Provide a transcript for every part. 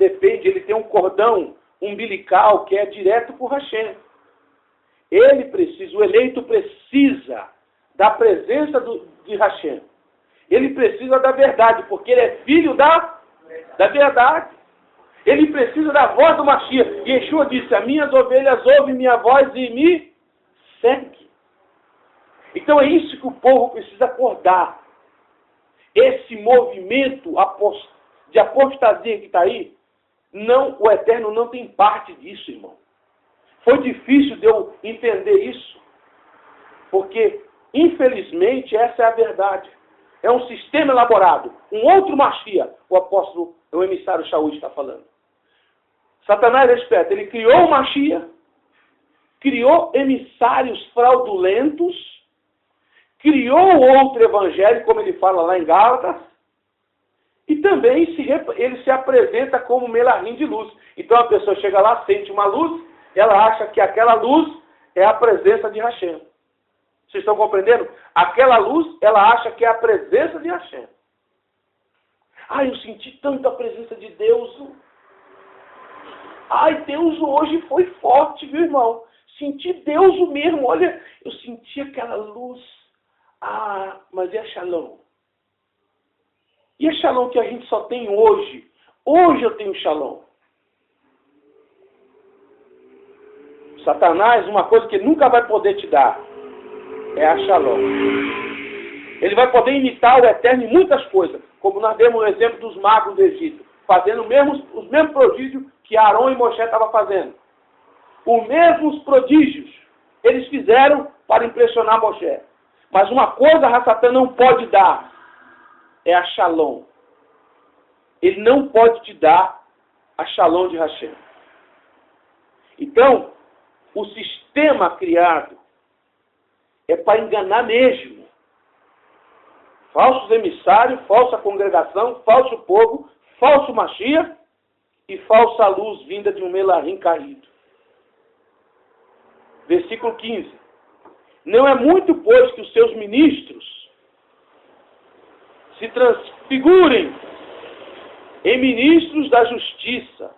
depende, ele tem um cordão umbilical que é direto por Hashem. Ele precisa, o eleito precisa da presença de Hashem. Ele precisa da verdade, porque ele é filho da verdade. Ele precisa da voz do Mashiach. Yeshua disse, as minhas ovelhas ouvem minha voz e me seguem. Então é isso que o povo precisa acordar. Esse movimento de apostasia que está aí, o Eterno não tem parte disso, irmão. Foi difícil de eu entender isso, porque, infelizmente, essa é a verdade. É um sistema elaborado. Um outro Mashiach, o emissário Shaul está falando. Satanás é esperto. Ele criou o Mashiach, criou emissários fraudulentos, criou outro evangelho, como ele fala lá em Gálatas, e também ele se apresenta como melahim de luz. Então a pessoa chega lá, sente uma luz, ela acha que aquela luz é a presença de Hashem. Vocês estão compreendendo? Aquela luz, ela acha que é a presença de Hashem. Eu senti tanto a presença de Deus. Deus hoje foi forte, viu, irmão? Senti Deus mesmo. Olha, eu senti aquela luz. Mas e a Shalom? E a Shalom que a gente só tem hoje? Hoje eu tenho Shalom. Satanás, uma coisa que ele nunca vai poder te dar é a Shalom. Ele vai poder imitar o Eterno em muitas coisas, como nós demos o exemplo dos magos do Egito, fazendo os mesmos prodígios que Arão e Moshe estavam fazendo. Os mesmos prodígios eles fizeram para impressionar Moshe. Mas uma coisa a Satã não pode dar é a Shalom. Ele não pode te dar a Shalom de Hashem. Então, o sistema criado é para enganar mesmo. Falsos emissários, falsa congregação, falso povo, falso Mashiach e falsa luz vinda de um melahim caído. Versículo 15. Não é muito, pois, que os seus ministros se transfigurem em ministros da justiça,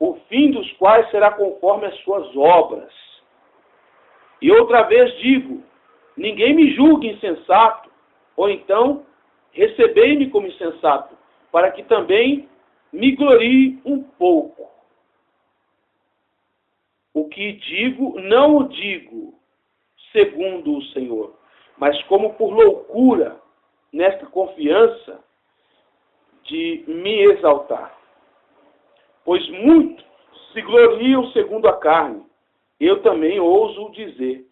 o fim dos quais será conforme as suas obras. E outra vez digo, ninguém me julgue insensato, ou então recebei-me como insensato, para que também me glorie um pouco. O que digo, não o digo segundo o Senhor, mas como por loucura, nesta confiança de me exaltar. Pois muitos se gloriam segundo a carne, eu também ouso dizer,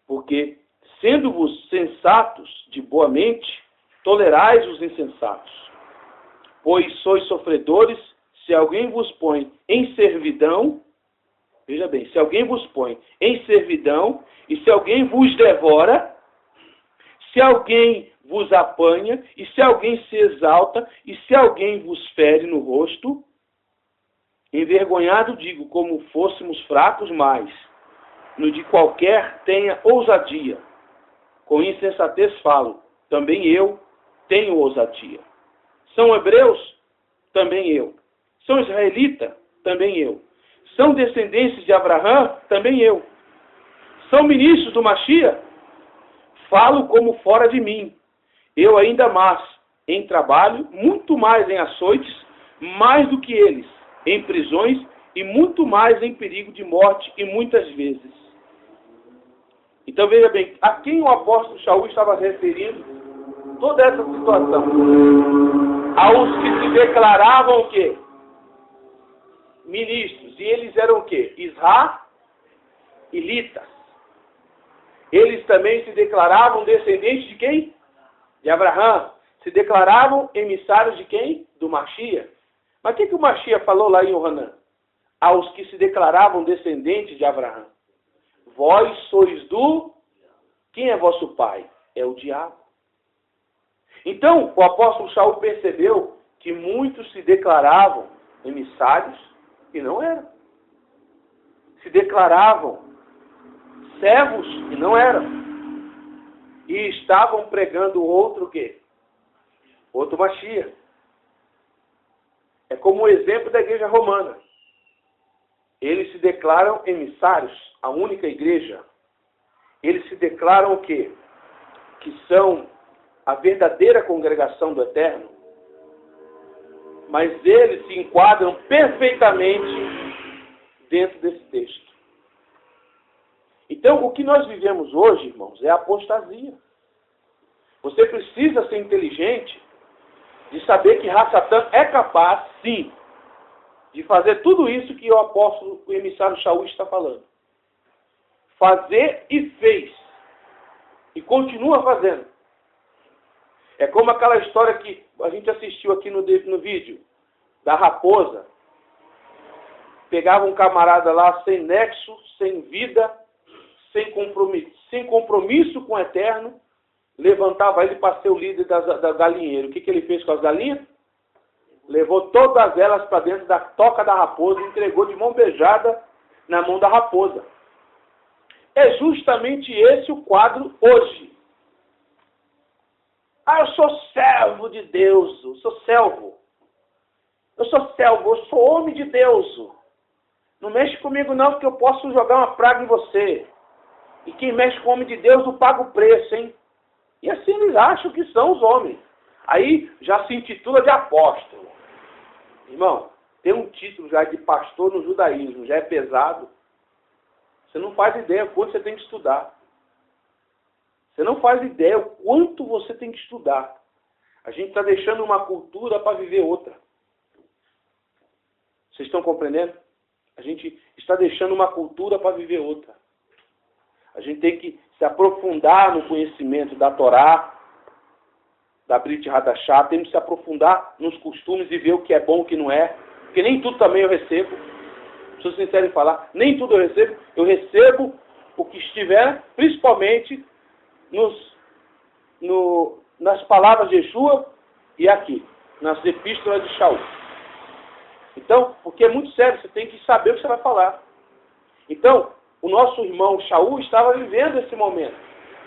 porque, sendo-vos sensatos de boa mente, tolerais os insensatos. Pois sois sofredores, se alguém vos põe em servidão, veja bem, se alguém vos põe em servidão, e se alguém vos devora, se alguém vos apanha, e se alguém se exalta, e se alguém vos fere no rosto, envergonhado digo, como fôssemos fracos, mas no de qualquer tenha ousadia. Com insensatez falo, também eu tenho ousadia. São hebreus? Também eu. São israelitas? Também eu. São descendentes de Abraão? Também eu. São ministros do Mashiach? Falo como fora de mim. Eu ainda mais em trabalho, muito mais em açoites, mais do que eles, em prisões e muito mais em perigo de morte e muitas vezes. Então veja bem, a quem o apóstolo Shaul estava referindo toda essa situação? Aos que se declaravam o quê? Ministros. E eles eram o quê? Israelitas. Eles também se declaravam descendentes de quem? De Abraão. Se declaravam emissários de quem? Do Mashiach. Mas o que o Mashiach falou lá em Yohanan? Aos que se declaravam descendentes de Abraão. Vós sois do... Quem é vosso pai? É o diabo. Então, o apóstolo Shaul percebeu que muitos se declaravam emissários e não eram. Se declaravam servos e não eram. E estavam pregando outro quê? Outro Mashiach. É como o exemplo da igreja romana. Eles se declaram emissários, a única igreja. Eles se declaram o quê? Que são a verdadeira congregação do Eterno. Mas eles se enquadram perfeitamente dentro desse texto. Então, o que nós vivemos hoje, irmãos, é apostasia. Você precisa ser inteligente de saber que Ra-Satã é capaz, sim, de fazer tudo isso que o apóstolo, o emissário Shaul está falando. Fazer e fez. E continua fazendo. É como aquela história que a gente assistiu aqui no vídeo, da raposa. Pegava um camarada lá sem nexo, sem vida, sem compromisso com o Eterno, levantava ele para ser o líder da galinheiro. O que ele fez com as galinhas? Levou todas elas para dentro da toca da raposa e entregou de mão beijada na mão da raposa. É justamente esse o quadro hoje. Ah, eu sou servo de Deus, eu sou servo. Eu sou homem de Deus. Não mexe comigo não, porque eu posso jogar uma praga em você. E quem mexe com o homem de Deus não paga o preço, hein? E assim eles acham que são os homens. Aí já se intitula de apóstolo. Irmão, ter um título já de pastor no judaísmo já é pesado. Você não faz ideia quanto você tem que estudar. Você não faz ideia o quanto você tem que estudar. A gente está deixando uma cultura para viver outra. Vocês estão compreendendo? A gente está deixando uma cultura para viver outra. A gente tem que se aprofundar no conhecimento da Torá, da Brit Hadashah, temos que se aprofundar nos costumes e ver o que é bom e o que não é. Porque nem tudo também eu recebo. Sou sincero em falar, nem tudo eu recebo o que estiver, principalmente nas palavras de Yeshua e aqui, nas epístolas de Shaul. Então, porque é muito sério, você tem que saber o que você vai falar. Então, o nosso irmão Shaul estava vivendo esse momento,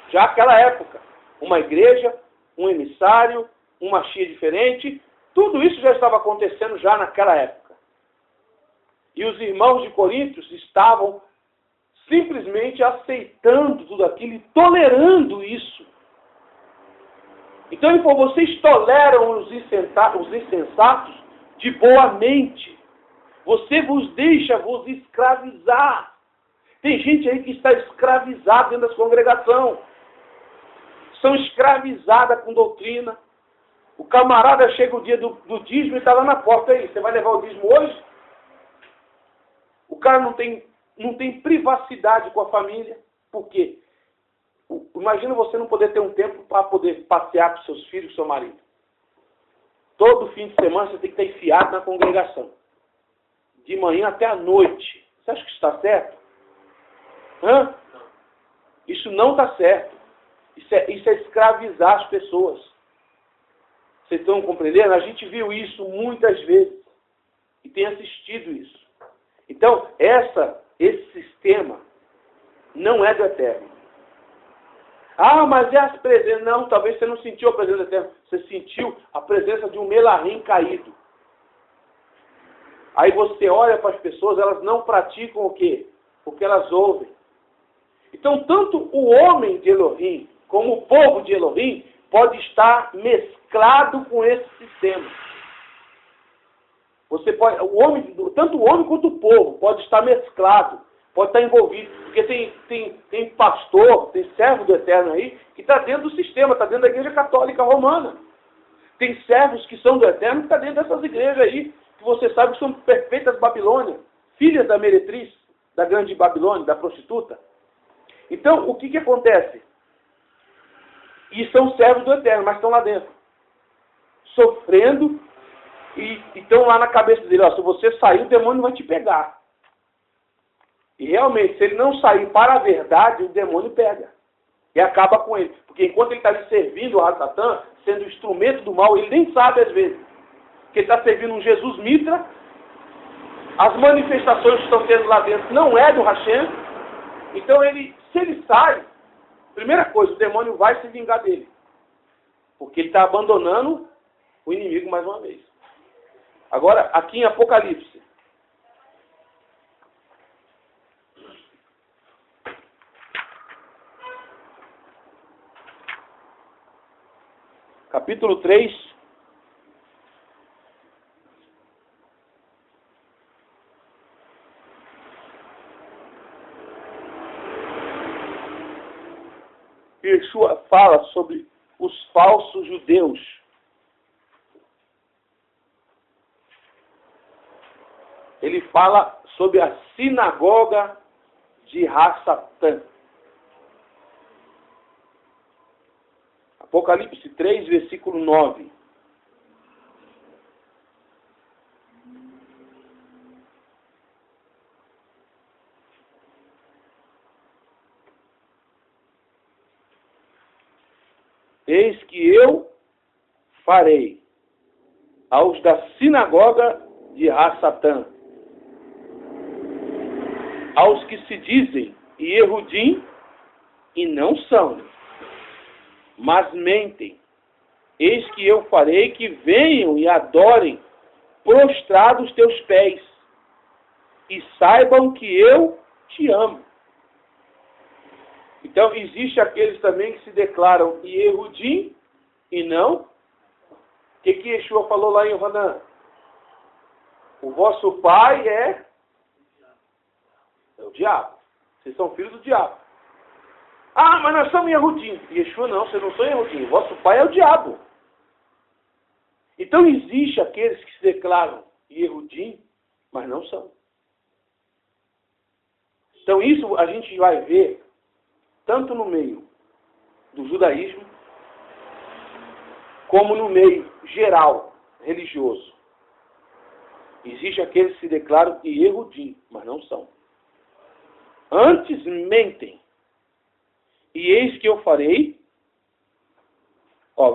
já naquela época. Uma igreja, um emissário, uma Machia diferente, tudo isso já estava acontecendo já naquela época. E os irmãos de Coríntios estavam simplesmente aceitando tudo aquilo e tolerando isso. Então ele falou, vocês toleram os insensatos de boa mente. Você vos deixa vos escravizar. Tem gente aí que está escravizada dentro da congregação. São escravizadas com doutrina. O camarada chega o dia do dízimo e está lá na porta aí. Você vai levar o dízimo hoje? O cara não tem privacidade com a família. Por quê? Imagina você não poder ter um tempo para poder passear com seus filhos, com seu marido. Todo fim de semana você tem que estar enfiado na congregação. De manhã até a noite. Você acha que isso está certo? Hã? Isso não está certo. Isso é escravizar as pessoas. Vocês estão compreendendo? A gente viu isso muitas vezes. E tem assistido isso. Então, esse sistema não é do Eterno. Ah, mas é as presenças. Não, talvez você não sentiu a presença do Eterno. Você sentiu a presença de um Melahim caído. Aí você olha para as pessoas, elas não praticam o quê? O que elas ouvem. Então, tanto o homem de Elohim, como o povo de Elohim, pode estar mesclado com esse sistema. Você pode, tanto o homem quanto o povo pode estar mesclado, pode estar envolvido. Porque tem pastor, tem servo do Eterno aí, que está dentro do sistema, está dentro da Igreja Católica Romana. Tem servos que são do Eterno que estão dentro dessas igrejas aí, que você sabe que são perfeitas Babilônia, filhas da meretriz, da grande Babilônia, da prostituta. Então, o que acontece? E são servos do Eterno, mas estão lá dentro, sofrendo, e estão lá na cabeça dele, ó, se você sair, o demônio vai te pegar. E realmente, se ele não sair para a verdade, o demônio pega. E acaba com ele. Porque enquanto ele está ali servindo a Satã, sendo instrumento do mal, ele nem sabe às vezes. Que ele está servindo um Jesus Mitra, as manifestações que estão tendo lá dentro não é do Hashem. Então se ele sai, primeira coisa, o demônio vai se vingar dele. Porque ele está abandonando o inimigo mais uma vez. Agora, aqui em Apocalipse. Capítulo 3. Yeshua fala sobre os falsos judeus. Ele fala sobre a sinagoga de Hassatã. Apocalipse 3, versículo 9. Eis que eu farei aos da sinagoga de Hassatã, aos que se dizem Yehudim e não são, mas mentem. Eis que eu farei que venham e adorem prostrados teus pés e saibam que eu te amo. Então, existe aqueles também que se declaram Yehudim e não. O que Yeshua falou lá em Yohanan? O vosso pai é o diabo. Vocês são filhos do diabo. Ah, mas nós somos Yehudim. Yeshua não, vocês não são Yehudim. O vosso pai é o diabo. Então, existe aqueles que se declaram Yehudim, mas não são. Então, isso a gente vai ver tanto no meio do judaísmo, como no meio geral, religioso. Existe aqueles que se declaram Yehudim, mas não são. Antes mentem. E eis que eu farei,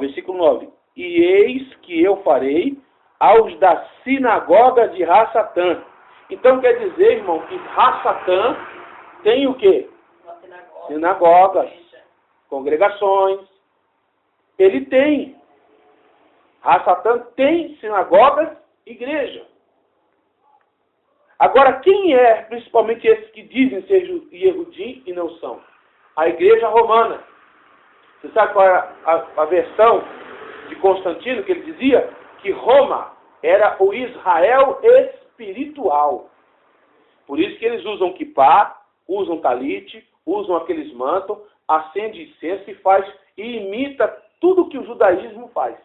versículo 9. E eis que eu farei aos da sinagoga de Hassatã. Então quer dizer, irmão, que Hassatã tem o quê? Sinagogas, congregações. Ele tem. Hassatã tem sinagogas, igreja. Agora, quem é, principalmente esses que dizem ser Yehudim e não são? A igreja romana. Você sabe qual é a versão de Constantino, que ele dizia? Que Roma era o Israel espiritual. Por isso que eles usam kippá, usam talite, usam aqueles mantos, acende incenso e imita tudo que o judaísmo faz.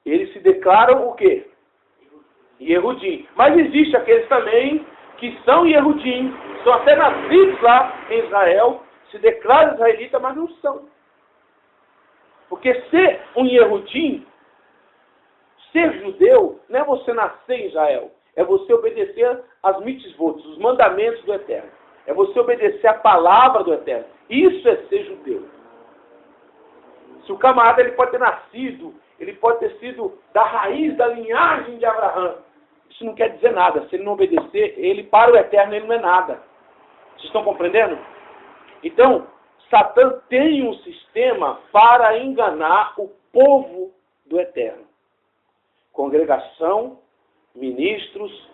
Eles se declaram o quê? Yehudim. Mas existe aqueles também que são Yehudim, são até nascidos lá em Israel, se declaram israelita, mas não são. Porque ser um Yehudim, ser judeu, não é você nascer em Israel, é você obedecer às mitzvot, os mandamentos do Eterno. É você obedecer a palavra do Eterno. Isso é ser judeu. Se o camarada ele pode ter nascido, ele pode ter sido da raiz, da linhagem de Abraão. Isso não quer dizer nada. Se ele não obedecer, ele para o Eterno, ele não é nada. Vocês estão compreendendo? Então, Satã tem um sistema para enganar o povo do Eterno. Congregação, ministros,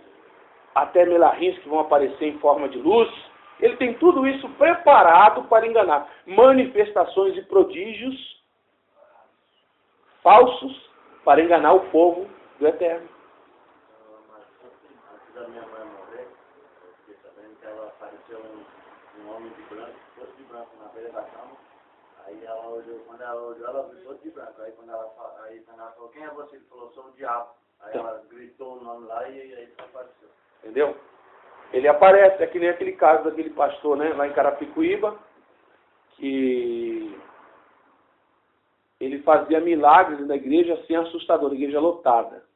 até melahins que vão aparecer em forma de luz. Ele tem tudo isso preparado para enganar. Manifestações e prodígios falsos para enganar o povo do Eterno. Antes da minha mãe morrer, eu fiquei sabendo que ela apareceu um homem de branco, todo de branco na beira da cama. Aí ela olhou, quando ela olhou, ela viu todo de branco. Aí quando ela falou, quem é você? Ele falou, sou o diabo. Aí ela gritou o nome lá e aí apareceu. Entendeu? Ele aparece, é que nem aquele caso daquele pastor, né, lá em Carapicuíba, que ele fazia milagres na igreja assim assustador, igreja lotada.